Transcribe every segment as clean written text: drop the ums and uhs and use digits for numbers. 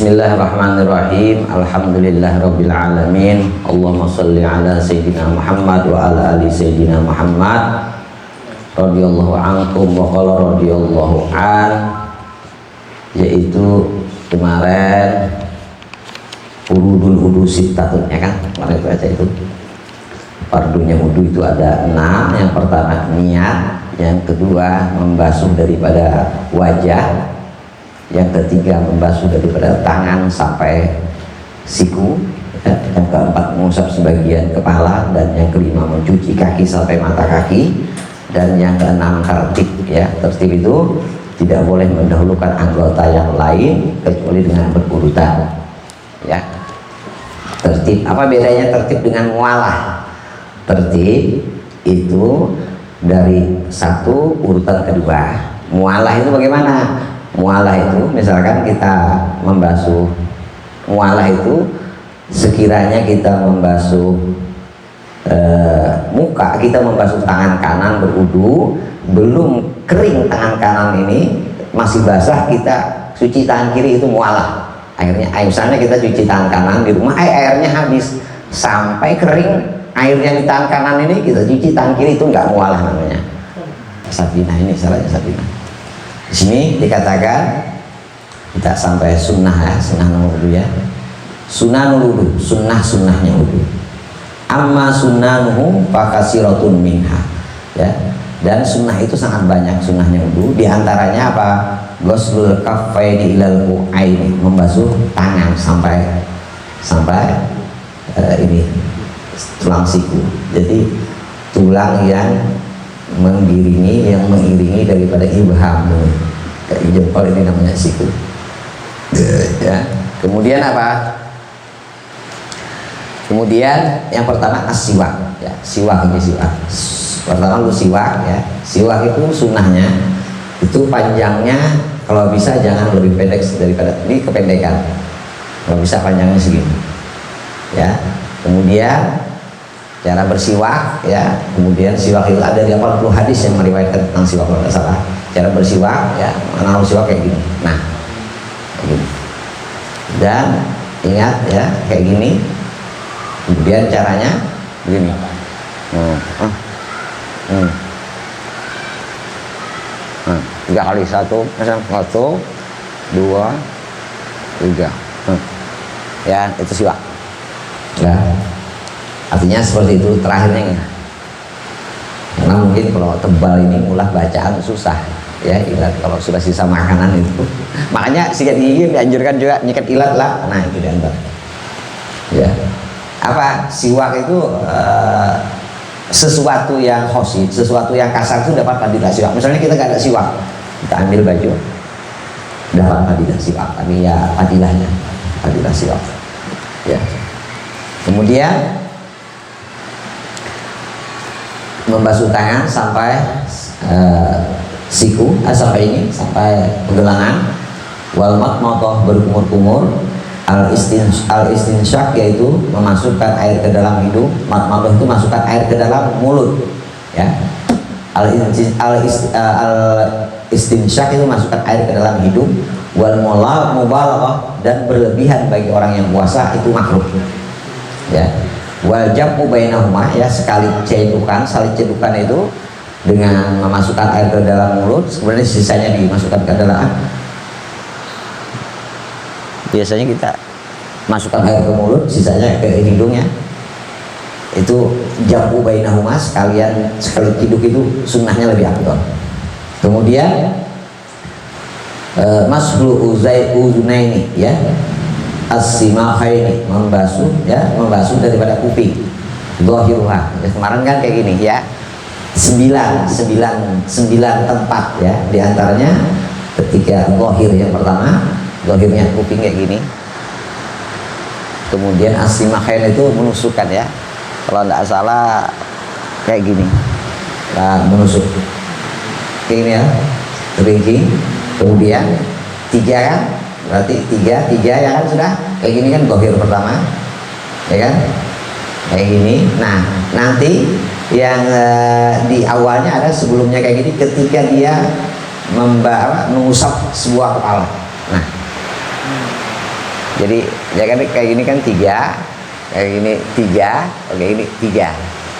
Bismillahirrahmanirrahim. Alhamdulillahirabbil alamin. Allahumma shalli ala sayyidina Muhammad wa ala ali sayyidina Muhammad. Radhiyallahu ankum wa qala radhiyallahu an. Yaitu kemarin furudul wudu sittatun, ya kan? Kemarin itu aja itu. Fardunya wudu itu ada 6. Yang pertama niat, yang kedua membasuh daripada wajah, yang ketiga membasuh daripada tangan sampai siku, yang keempat mengusap sebagian kepala, dan yang kelima mencuci kaki sampai mata kaki, dan yang keenam tertib. Ya, tertib itu tidak boleh mendahulukan anggota yang lain kecuali dengan berurutan. Ya, tertib. Apa bedanya tertib dengan mualah? Tertib itu dari satu urutan kedua. Mualah itu bagaimana? Mualah itu misalkan kita membasuh, mualah itu sekiranya kita membasuh muka, kita membasuh tangan kanan berwudu, belum kering tangan kanan ini, masih basah, kita cuci tangan kiri, itu mualah. Akhirnya misalnya kita cuci tangan kanan di rumah, airnya habis, sampai kering airnya di tangan kanan ini kita cuci tangan kiri, itu enggak mualah namanya. Sabina ini salahnya Sabina. Di sini dikatakan kita sampai sunnah, ya, sunnah wudu, ya. Sunnah wudu, sunnahnya wudu. Amma sunnanuhu fakasiratun minha, ya. Dan sunnah itu sangat banyak sunnahnya wudu. Di antaranya apa? Ghuslul kaffaini ilal qu'aini, membasuh tangan sampai ini tulang siku. Jadi tulang yang mengiringi daripada ibham, kayak jempol ini namanya siku. Ya. Kemudian apa? Kemudian yang pertama as-siwak, ya. Siwak ini siwak. Pertama lu siwak, ya. Siwak itu sunnahnya itu panjangnya kalau bisa jangan lebih pendek daripada ini, kependekan. Kalau bisa panjangnya segini. Ya. Kemudian cara bersiwak, ya. Kemudian siwak itu ada 80 hadis yang meriwayatkan tentang siwak kalau tidak salah. Cara bersiwak, ya, mana siwak kayak gini. Nah, kayak gini. Dan ingat, ya, kayak gini. Kemudian caranya begini. 3 kali 1, 2, 3. Ya, itu siwak. Ya. Artinya seperti itu terakhirnya. Karena mungkin kalau tebal ini mulah bacaan susah, ya, ilat kalau sudah sisa makanan itu. Makanya sikat gigi dianjurkan juga nyikat ilat lah. Nah, itu diantar. Ya. Apa? Siwak itu sesuatu yang khosid, sesuatu yang kasar itu dapat fadilah siwak. Misalnya kita nggak ada siwak, kita ambil baju, dapat fadilah siwak. Tapi ya fadilahnya, fadilah siwak. Ya. Kemudian membasuh tangan sampai siku, sampai ini, sampai pergelangan. Wal matmadah, berkumur-kumur. Al istinsyak, yaitu memasukkan air ke dalam hidung. Matmadah itu masukkan air ke dalam mulut, ya. Al istinsyak itu masukkan air ke dalam hidung. Wal mubalaghah, dan berlebihan bagi orang yang puasa itu makruh, ya. Wal jam'u bainahuma, ya, saling cedukan itu dengan memasukkan air ke dalam mulut, kemudian sisanya dimasukkan ke dalam. Biasanya kita masukkan air ke mulut, sisanya ke hidungnya. Itu jam'u bainahuma, sekali ciduk itu sunnahnya lebih afdal. Kemudian mas'hul uzunaini, ya. As-simakhaini, membasuh, ya, membasuh daripada kuping. Dhahiruha, ya, kemarin kan kayak gini, ya. 9 tempat, ya. Di antaranya ketika dhahir yang pertama, dhahirnya kuping kayak gini. Kemudian as-simakhain itu menusukkan, ya. Kalau tidak salah kayak gini. Nah, menusuk. Kayak gini, ya. Keringking. Kemudian 3, kan? Berarti 3 ya kan, sudah kayak gini kan dhahir pertama, ya kan, kayak gini. Nah, nanti yang di awalnya ada sebelumnya kayak gini, ketika dia mengusap sebuah kepala. Nah, Jadi ya kan kayak gini kan 3, kayak gini 3, oke ini 3,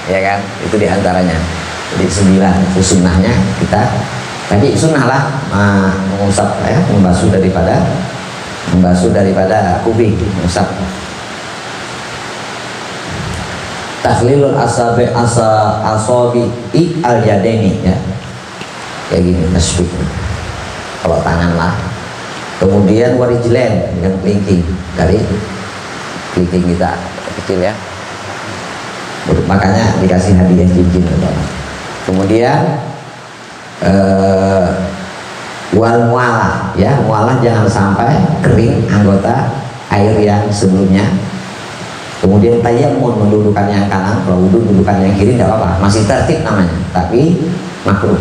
ya kan? Itu diantaranya. Jadi 9 itu sunnahnya kita. Tapi sunnah lah mengusap ya, membasuh daripada kuping, mengusap. Takhlilul asabi al yadaini ya. Kayak gini tasbih. Kalau tangan lah. Kemudian warijlen dengan kelingking, dari kelingking kita kecil ya. Makanya dikasih hadiah cincin. Kemudian wal mualah ya, mualah jangan sampai kering anggota air yang sebelumnya. Kemudian tayammum, mendudukan yang kanan, kalau wudu dudukan yang kiri tidak apa-apa, masih tertib namanya, tapi makruh.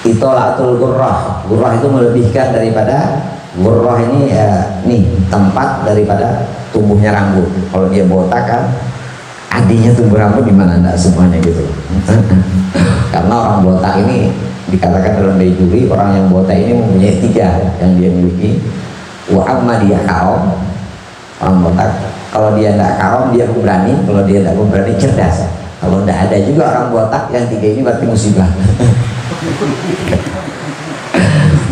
Itolatul gurrah, gurrah itu melebihkan daripada gurrah ini nih tempat daripada tumbuhnya rambut. Kalau dia botak kan adinya tumbuh rambut di mana, enggak semuanya gitu. Karena orang botak ini dikatakan dalam Baijuri, orang yang botak ini mempunyai 3 yang dia miliki. Wa amma dia kaum, orang botak kalau dia tidak kaum dia pemberani, kalau dia tidak pemberani cerdas. Kalau tidak ada juga orang botak yang 3 ini berarti musibah.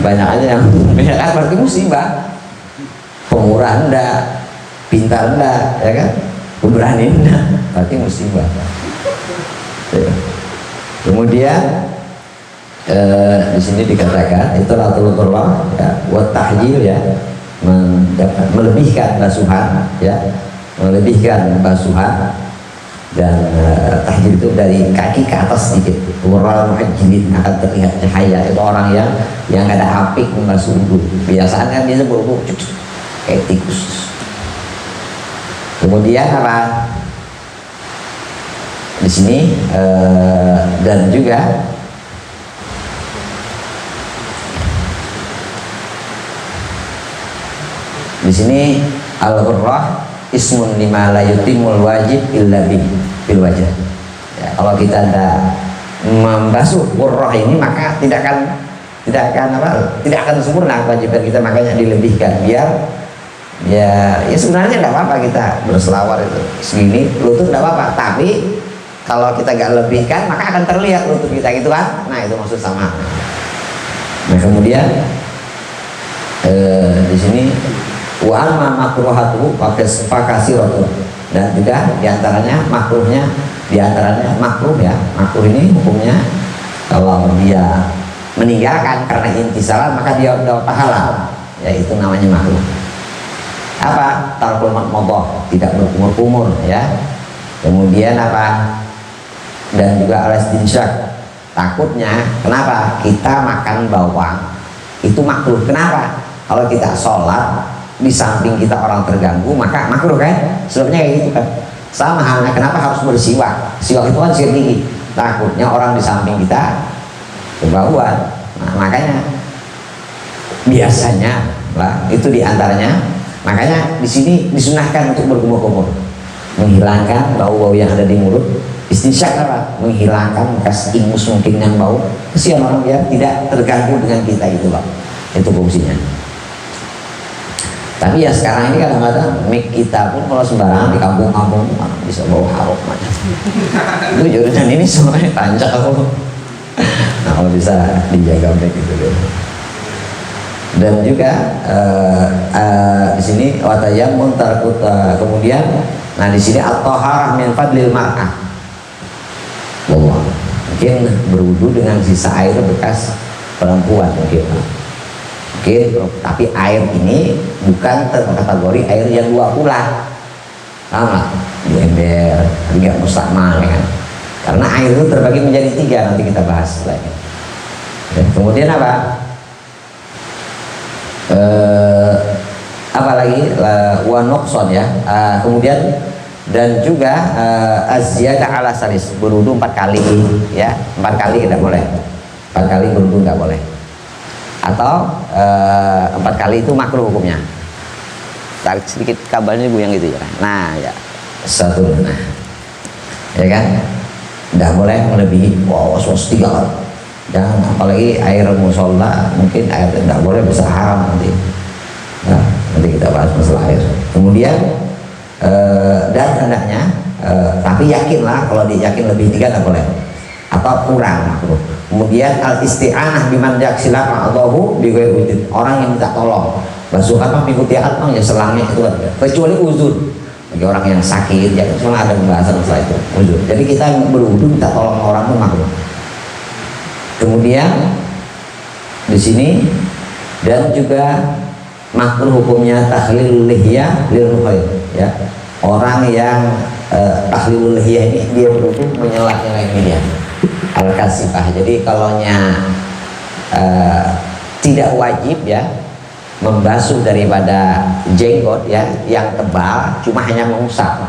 Banyak aja yang berarti musibah. Pemurah enggak, pintar enggak, ya kan? Pemberani enggak, berarti musibah. Kemudian di sini dikatakan itu latul qurwa ya, wa tahyil ya, melebihkan basuhan ya, melebihkan basuhan. Dan tahjil itu dari kaki ke atas sedikit. Wurral muhajjilin, akan terlihat cahaya. Itu orang yang ada apik membasuh wudu. Biasanya kan biasa bau kayak tikus. Kemudian apa? Di sini dan juga di sini al-ghurrah ismun lima la yutimul wajib illa bil wajah ya, kalau kita ada membasuh qurrah ini maka tidak akan sempurna kewajiban kita, makanya dilebihkan biar ya sebenarnya tidak apa-apa kita berselawar itu segini lutut tidak apa-apa, tapi kalau kita gak lebihkan maka akan terlihat lutut kita gitu kan. Nah itu maksud sama. Nah kemudian di sini wa amma makruhatu fakasiratu, dan juga diantaranya makruhnya, diantaranya makruh ya. Makruh ini hukumnya kalau dia meninggalkan karena intisalan maka dia udah pahala, yaitu namanya makruh. Apa? Tarkul madmadah, tidak berkumur-kumur ya. Kemudian apa? Dan juga al-istinsyak, takutnya kenapa? Kita makan bawang itu makruh. Kenapa? Kalau kita sholat di samping kita orang terganggu maka makruh kan, sebabnya kayak gitu kan. Sama halnya kenapa harus bersiwak, siwak itu kan siwak gigi, takutnya orang di samping kita kebauan. Nah makanya biasanya lah itu diantaranya, makanya di sini disunahkan untuk berkumur-kumur, menghilangkan bau-bau yang ada di mulut. Istinsyak apa? Menghilangkan bekas ingus mungkin yang bau, kesian orang biar tidak terganggu dengan kita itu Pak, itu fungsinya. Tapi ya sekarang ini kadang-kadang mic kita pun kalau sembarangan di kampung-kampung bisa bawa harum macam. Itu jurusan ini semuanya tancap aku. Nah kalau bisa dijaga mic itu deh. Dan juga di sini watayam muntarkuta, kemudian nah di sini at-thaharah min fadlil mar'ah. Mungkin berwudu dengan sisa air bekas perempuan mungkin. Tapi air ini bukan terkategori air yang 2 pula, sama di ember, tidak mustakmal ya kan? Karena air itu terbagi menjadi 3, nanti kita bahas lagi. Dan kemudian apa? Apalagi wanokson ya. Kemudian dan juga azyada ala salis, berwudu 4 kali ya, 4 kali tidak boleh, 4 kali berwudu nggak boleh. Atau 4 kali itu makruh hukumnya. Tarik sedikit kabalnya goyang gitu ya. Nah ya satu, nah ya kan, tidak boleh melebihi 3 kali. Jangan, apalagi air musola, mungkin air tidak boleh, bisa haram nanti. Nah, nanti kita bahas masalah air. Kemudian dan hendaknya tapi yakinlah, kalau dia yakin lebih 3 tak boleh atau kurang makruh. Kemudian al isti'anah biman yaksilah ma'adahu bighairi wujud, orang yang minta tolong basuhan mah mengikuti atau ya selangnya itu kan, kecuali uzur bagi orang yang sakit ya, soalnya ada pembahasan masalah itu uzur. Jadi kita berwudu minta tolong orang pun makruh. Kemudian di sini dan juga makruh hukumnya tahlilul lihyah lil muhrim ya, orang yang tahlilul lihyah ini dia berwudu menyela-nyela dia al-kasifah. Jadi kalaunya tidak wajib ya membasuh daripada jenggot ya yang tebal, cuma hanya mengusap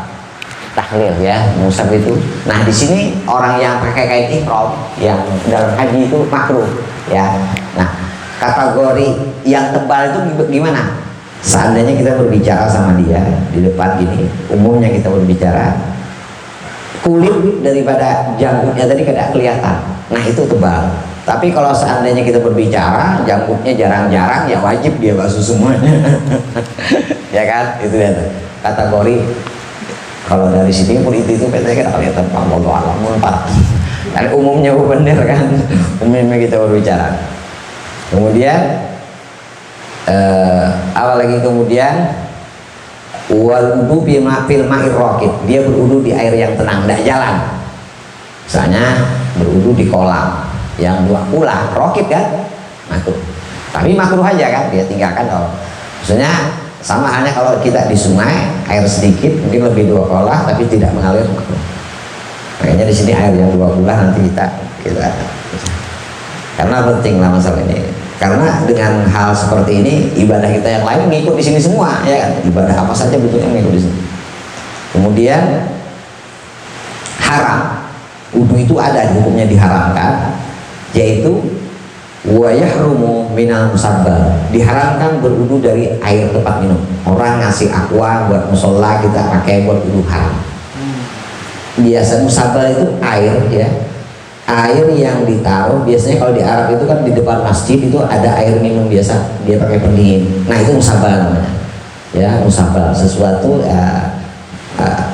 tahlil ya, mengusap itu. Nah di sini orang yang pakai kain ihram yang dalam haji itu makruh ya. Nah kategori yang tebal itu gimana? Seandainya kita berbicara sama dia di depan gini, umumnya kita berbicara, kulit daripada janggutnya tadi tidak kelihatan, nah itu tebal. Tapi kalau seandainya kita berbicara, janggutnya jarang-jarang, ya wajib dia basuh semuanya. Ya kan, itu ya kategori. Kalau dari sini pun itu biasanya kita kelihatan Allah alam dan umumnya benar kan, umumnya kita berbicara. Kemudian awal lagi kemudian wal wudu fil ma'ir raqid, dia berwudu di air yang tenang, tidak jalan. Misalnya berwudu di kolam yang 2 ulah raqid kan makruh, tapi makruh aja kan, dia tinggalkan. Kalau maksudnya sama halnya kalau kita di sungai air sedikit mungkin lebih 2 kolah tapi tidak mengalir makruh. Makanya di sini air yang 2 ulah nanti kita karena penting lah masalah ini. Karena dengan hal seperti ini ibadah kita yang lain ngikut di sini semua ya kan, ibadah apa saja bentuknya ngikut di sini. Kemudian haram wudu itu ada hukumnya diharamkan, yaitu wa yahrumu minal musabbal, diharamkan berwudu dari air tempat minum. Orang ngasih aqua buat musola kita pakai buat wudu haram. Biasa musabbal itu air ya, air yang ditaruh biasanya kalau di Arab itu kan di depan masjid itu ada air minum biasa, dia pakai pendingin. Nah itu musabbal namanya ya, musabbal sesuatu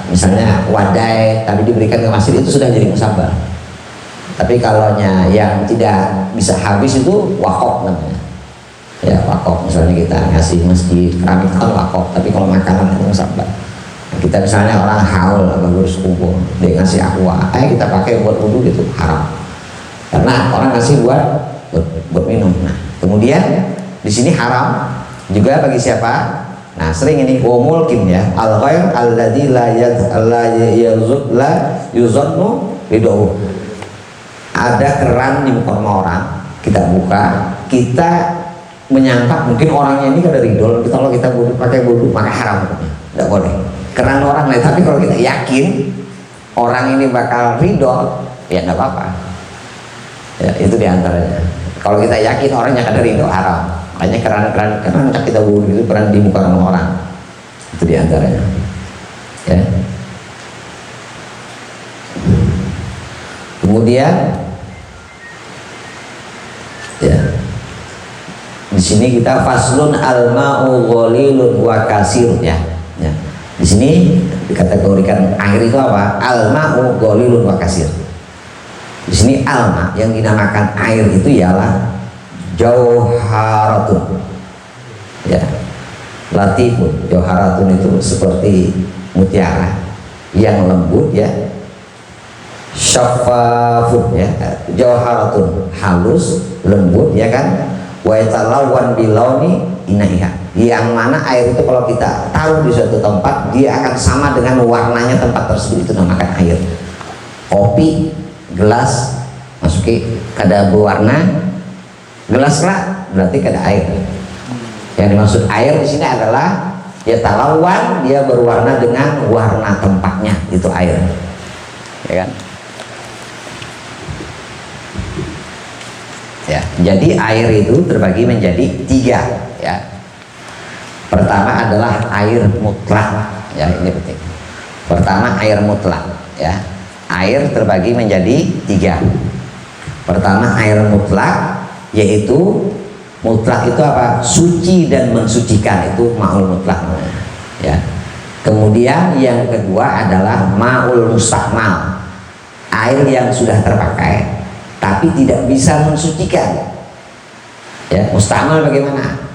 misalnya wadai tapi diberikan ke masjid itu sudah jadi musabbal. Tapi kalau yang tidak bisa habis itu wakaf namanya ya, wakaf. Misalnya kita ngasih masjid keramik kan wakaf, tapi kalau makanan itu musabbal. Kita misalnya orang haul atau bersepupu dia ngasih aqua, kita pakai buat wudu gitu haram, karena orang ngasih buat minum. Nah kemudian di sini haram juga bagi siapa? Nah sering ini wamulkin ya, al ghair alladzi la yuzannu ridahu. Ada keran di muka rumah orang, kita buka, kita menyangka mungkin orangnya ini kada ridho, kalau kita pakai wudu maka haram, tidak boleh. Keran orang lain, tapi kalau kita yakin orang ini bakal ridho ya nggak apa-apa ya, itu diantaranya. Kalau kita yakin orangnya kada ridho haram, makanya keran kita wudu itu keran di muka rumah orang, itu diantaranya ya. Kemudian ya di sini kita faslun al-ma'u ghalilun wa kasirun ya. Di sini dikategorikan air itu apa? Al-ma'u ghalilun wa kasir. Di sini al-ma yang dinamakan air itu ialah jauharatun. Ya. Latifun. Jauharatun itu seperti mutiara yang lembut ya. Syafafun ya. Jauharatun halus, lembut ya kan? Wa yatalawwan bilauni inaiha, yang mana air itu kalau kita taruh di suatu tempat dia akan sama dengan warnanya tempat tersebut, itu namakan air. Kopi gelas masuki kada berwarna, gelas lah berarti kada air. Yang dimaksud air di sini adalah ya talawwan, dia berwarna dengan warna tempatnya, itu air ya kan. Ya, jadi air itu terbagi menjadi 3 ya. Pertama adalah air mutlak ya, ini penting. Pertama air mutlak ya. Air terbagi menjadi 3. Pertama air mutlak, yaitu Mutlak itu apa? Suci dan mensucikan, itu ma'ul mutlak namanya, ya. Kemudian yang kedua adalah ma'ul musta'mal, air yang sudah terpakai tapi tidak bisa mensucikan, ya. Musta'mal bagaimana?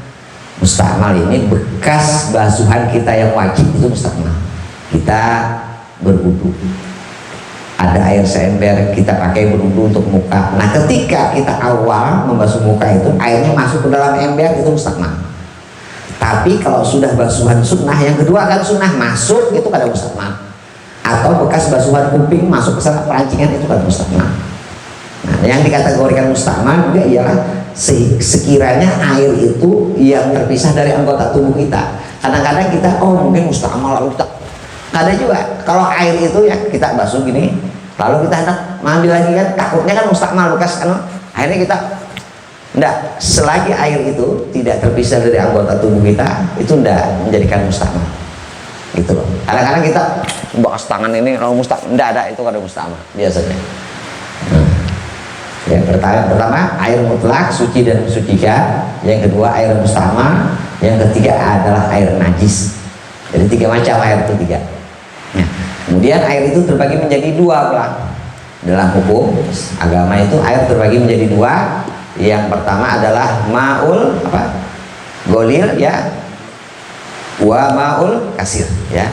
Musta'mal ini bekas basuhan kita yang wajib, itu musta'mal. Kita berwudu, ada air seember, kita pakai berwudu untuk muka. Nah, ketika kita awal membasuh muka itu airnya masuk ke dalam ember, itu musta'mal. Tapi kalau sudah basuhan sunnah yang kedua kan sunnah masuk, itu kada musta'mal. Atau bekas basuhan kuping masuk ke sana perancingan, itu kada musta'mal. Nah, yang dikategorikan musta'mal juga ialah sekiranya air itu yang terpisah dari anggota tubuh kita. Kadang-kadang kita mungkin musta'mal, lalu kita kada juga. Kalau air itu ya kita basuh gini, lalu kita hendak mengambil lagi kan, takutnya kan musta'mal bekas kan, akhirnya kita enggak, selagi air itu tidak terpisah dari anggota tubuh kita, itu enggak menjadikan musta'mal, gitu loh. Kadang-kadang kita bakas tangan ini kalau musta'mal, enggak ada, itu kada musta'mal biasanya. Yang pertama air mutlak, suci dan mensucikan. Yang kedua air musta'mal. Yang ketiga adalah air najis. Jadi 3 macam air itu 3. Nah, kemudian air itu terbagi menjadi 2 pula. Dalam hukum agama itu air terbagi menjadi 2. Yang pertama adalah ma'ul golir, ya, wa ma'ul kasir, ya.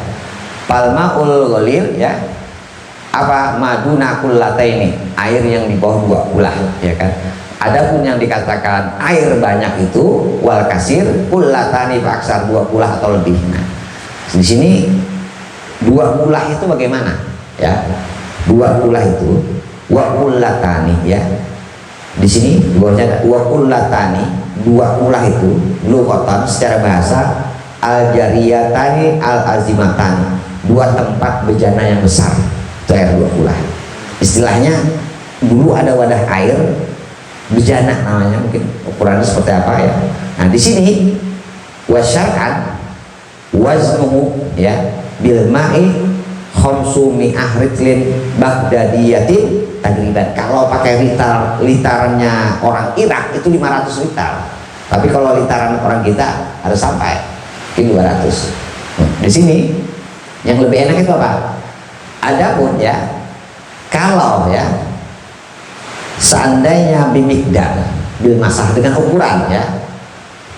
Fal ma'ul golir, ya, maduna kullataini, air yang di bawah 2 kulah, ya kan. Adapun yang dikatakan air banyak itu wal kasir kullatani faksar, 2 kulah atau lebih. Nah, di sini 2 kulah itu bagaimana, ya? 2 kulah itu wa kullatani, ya. Di sini dua kullatani, 2 kulah itu lughatan secara bahasa al jariyatani al azimatani, 2 tempat bejana yang besar, itu air 2 kulah. Istilahnya dulu ada wadah air bejana namanya, mungkin ukurannya seperti apa, ya. Nah, di sini wasyar'an waznuhu, ya, bil ma'i khamsu mi'ah ritlin baghdadiyatin tagriban. Kalau pakai litarannya orang Irak itu 500 liter. Tapi kalau litaran orang kita harus sampai mungkin 200. Di sini yang lebih enak itu apa? Adapun, ya, kalau, ya, seandainya bimikdar bil masah, dengan ukuran, ya,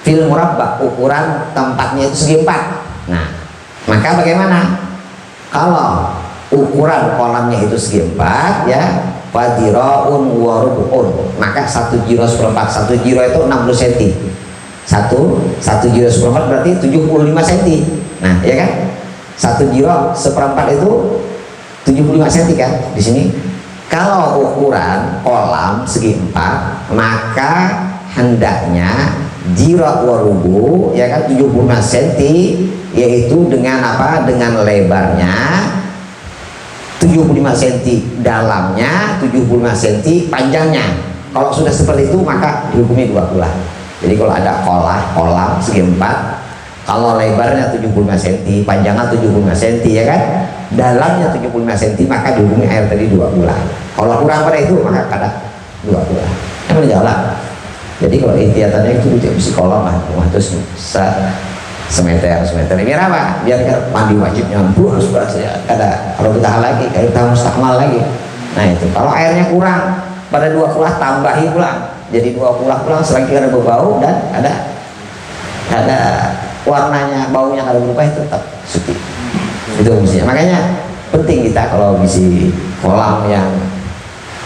fil murabbak, ukuran tempatnya itu segi 4. Nah, maka bagaimana? Kalau ukuran kolamnya itu segi 4, ya, fadiraun wa rubu'un, maka 1 jiro seperempat. 1 jiro itu 60 cm. 1 jiro seperempat berarti 75 cm. Nah, ya kan? 1 jiro seperempat itu 75 cm kan? Di sini kalau ukuran kolam segi 4, maka hendaknya jiro wa rubu, ya kan, 75 cm, yaitu dengan apa? Dengan lebarnya 75 cm, dalamnya 75 cm, panjangnya. Kalau sudah seperti itu maka dihukumi 2 kulah. Jadi kalau ada kolam segi 4, kalau lebarnya 75 cm, panjangnya 75 cm, ya kan, dalamnya 75 cm, maka dihukumi air tadi 2 kulah. Kalau kurang pada itu maka ada 2 kulah. Yang menjawab. Jadi kalau intiatannya itu bisa kolam lah, terus semeter. Ini apa? Biar mandi wajib nyampu harus beras, ya. Kalau kita lagi, kalau kita musta'mal lagi. Nah, itu kalau airnya kurang pada 2 kulah tambahi pulang. Jadi 2 kulah pulang selagi ada berbau dan ada warnanya, baunya kalau berubah, itu tetap suci. Itu fungsinya. Makanya penting kita kalau bisi kolam yang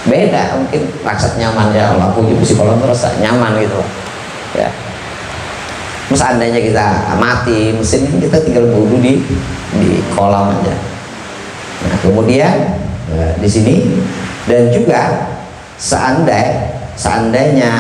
beda, mungkin rasa nyaman, ya. Kalau aku bisi kolam terasa nyaman gitu, ya. Seandainya kita mati mesin, kita tinggal wudhu di kolam aja. Nah, kemudian di sini, dan juga seandainya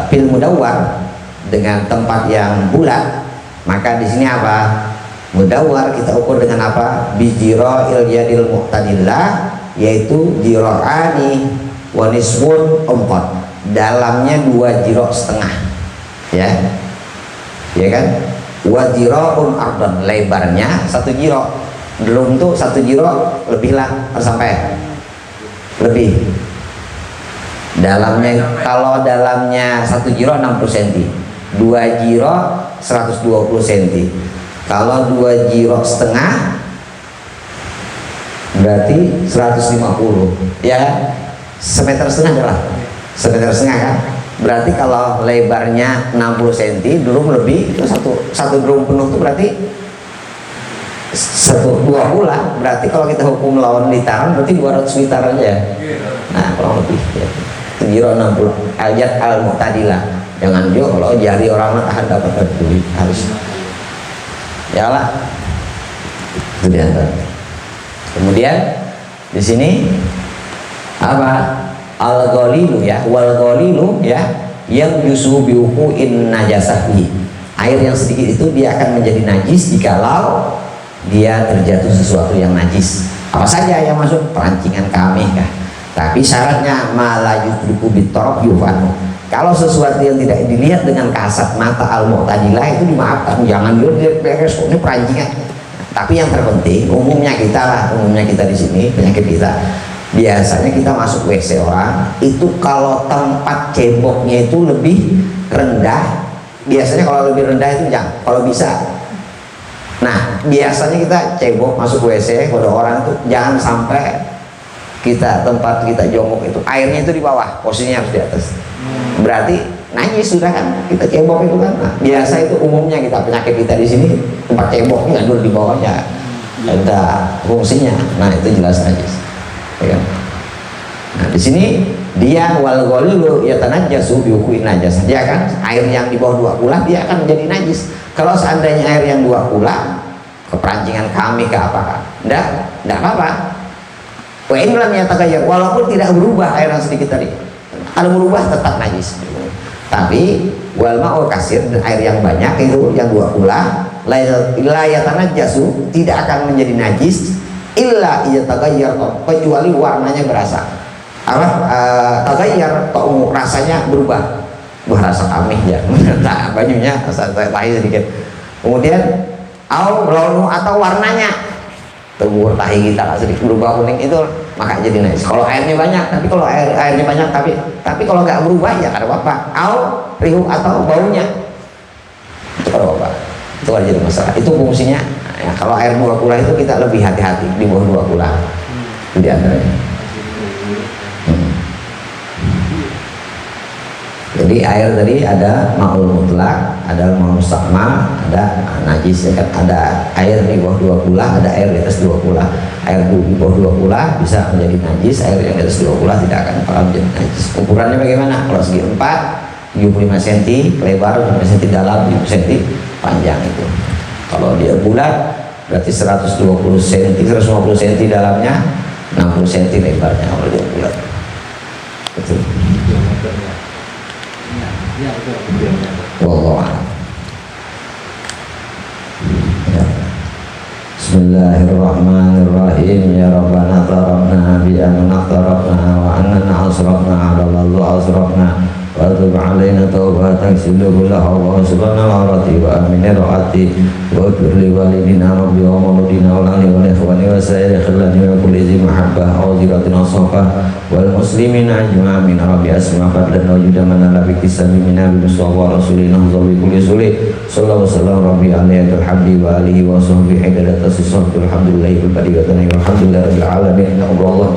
fil mudawwar dengan tempat yang bulat, maka di sini apa? Mudawwar kita ukur dengan apa? Bijiro ilyadil muqtadillah, yaitu jiro'ani wa nisfun umqat, dalamnya 2 jiro setengah, ya. Ya kan, wajira'un ardon, lebarnya 1 jiro, belum tuh 1 jiro lebih lah, harus sampai lebih, Dalamnya, kalau dalamnya 1 jiro 60 cm, 2 jiro 120 cm. Kalau 2 jiro setengah berarti 150, ya, semeter setengah adalah semeter setengah kan. Berarti kalau lebarnya 60 cm, drum lebih itu satu drum penuh itu berarti 2 bulan. Berarti kalau kita hukum lawan litaran berarti 200 liter aja. Nah, kurang lebih ya. Jiro 60 al-jad al-mu'tadilah. Jangan juga kalau jari orang tahan dapat duit harus. Ya lah. Itu di antara. Kemudian di sini apa? Al-ghalilu ya, wal ghalilu ya, yang yusu biuquin najasahi. Air yang sedikit itu dia akan menjadi najis jikalau dia terjatuh sesuatu yang najis. Apa saja yang masuk? Perancingan kami kah? Tapi syaratnya malah yudriku bitorok yufanu. Kalau sesuatu yang tidak dilihat dengan kasat mata al-mu'tadilah itu dimaafkan. Jangan dilihat beres ini perancingan. Tapi yang terpenting umumnya kita di sini penyakit kita. Biasanya kita masuk WC orang itu kalau tempat ceboknya itu lebih rendah. Biasanya kalau lebih rendah itu jangan. Kalau bisa. Nah, biasanya kita cebok masuk WC kalau orang itu jangan sampai tempat kita jongkok itu airnya itu di bawah, posisinya harus di atas. Berarti najis sudah kan, kita cebok itu kan. Nah, biasa itu umumnya penyakit kita di sini tempat ceboknya dulu di bawahnya ada fungsinya. Nah, itu jelas najis. Ya kan? Nah, di sini dia wal ghalilu yatanajjasu bi hukumin najas. Dia kan air yang di bawah 2 kula dia akan menjadi najis. Kalau seandainya air yang 2 kula keperancingan kami ke apakah? Enggak apa-apa. Wa in lam yataghayyar, walaupun tidak berubah air yang sedikit tadi. Kalau berubah tetap najis. Tapi wal ma'ul kasir, air yang banyak itu yang 2 kula la yatanajjasu, tidak akan menjadi najis illa yataghayyar, kecuali warnanya berasa. Apa? Taghayyar, rasanya berubah. Wah, rasa kami ya. Nah, bajunya rasa tahi sedikit. Kemudian atau warnanya tebur tahi kita sedikit berubah kuning, itu maka jadi najis. Kalau airnya banyak, tapi kalau airnya banyak tapi kalau nggak berubah ya ada apa-apa. Rihu atau baunya itu ada apa? Itu ada jadi masalah. Itu fungsinya. Ya, kalau air 2 kula itu kita lebih hati-hati di bawah 2 kula. Itu di antaranya. Jadi air tadi ada ma'ul mutlak, ada ma'ul mustakmal, ada najis, ya kan? Ada air di bawah 2 kula, ada air di atas 2 kula. Air di bawah 2 kula bisa menjadi najis, air yang di atas 2 kula tidak akan pernah menjadi najis. Ukurannya bagaimana? Kalau segi 4, 75 cm lebar, 5 cm dalam, 7 cm panjang itu. Kalau dia bulat berarti 120 cm, 150 cm dalamnya, 60 cm lebarnya kalau dia bulat. Betul. Wallahu a'lam. Bismillahirrahmanirrahim. Ya Rabbana tarabna bi anna tarabna wa anna asrafna ala Allah asrafna wa tub alaina taubatan silaha wa subhana al-arati wa amin ra'ati wa turli walidina rabbi wa maulidina wa lani wa ikhwani wa sayyidi khillani wa kulli zi mahabbah wa ziratina safa wal muslimina ajma'in rabbi asma fadlan wa judamana la bi kisami min nabi sallallahu rasulina zawi kulli suli sallallahu sallam rabbi alaihi alhamdi wa alihi wa sahbihi hidayat tasawwur alhamdulillah bil badiyatan alhamdulillah rabbil alamin. Allah